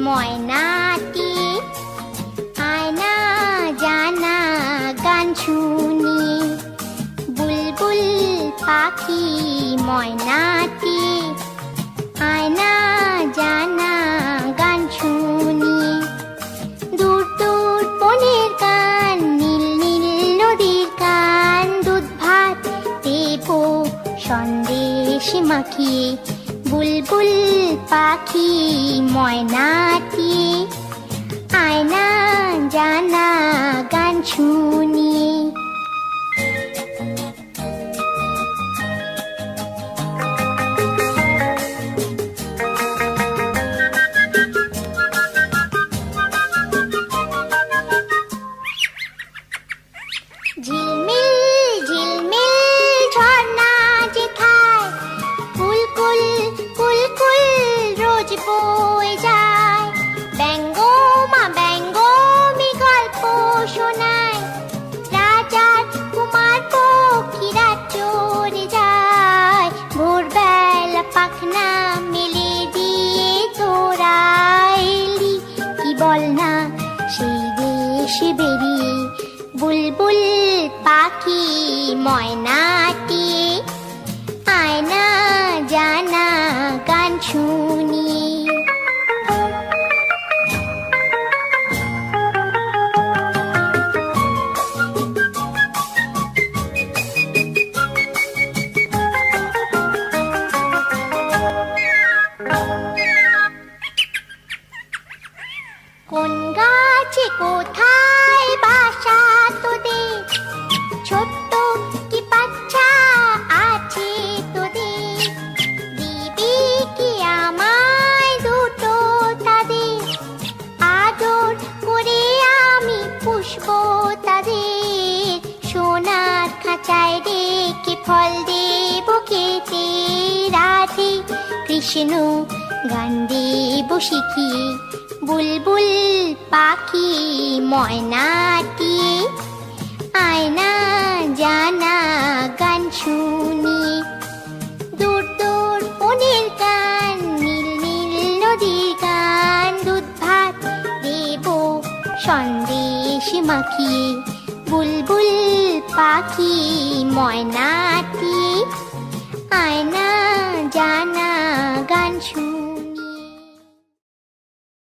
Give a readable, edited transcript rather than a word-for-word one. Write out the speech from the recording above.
ময়নাটি আয়না জানা গান শুনি বুলবুল পাখি ময়নাটি আয়না জানা গান শুনি দূর দূর বনের গান নীল নীল নদীর গান দুধ ভাত দেব সন্দেশ মাখিয়ে বুলবুল পাখি ময়নাটি আয়না জানা গান শুনি ঝিলমিল ঝিলমিল ঝর্ণা যেথায় কুলকুল কুলকুল রোজ বয়ে যায় ব্যঙ্গমা ব্যঙ্গমি গল্প শোনায় রাজার কুমার পক্ষীরা চড়ে যায় ভোরবেলা পাখনা মেলে দিয়ে তোরা এলি কি বল না সেই দেশে বেরিয়ে বুলবুল পাখি ময়নাটি আয়না জানা গান শুনি কোন গাছে কোথায় বাসা তোদের ছোট্ট কি বাচ্চা আছে তোদের দিবি কি আমায় দুটো তাদের আদর করে আমি পুষবো তাদের সোনার খাঁচায় রেখে ফল দেব খেতে রাধে কৃষ্ণ গান দেব শিখিয়ে বুলবুল পাখি ময়নাটি আয়না জানা গান শুনি দূর দূর বনের গান নীল নীল নদীর গান দুধ ভাত দেব সন্দেশ মাখিয়ে বুলবুল পাখি ময়নাটি আয়না জানা গান শুনি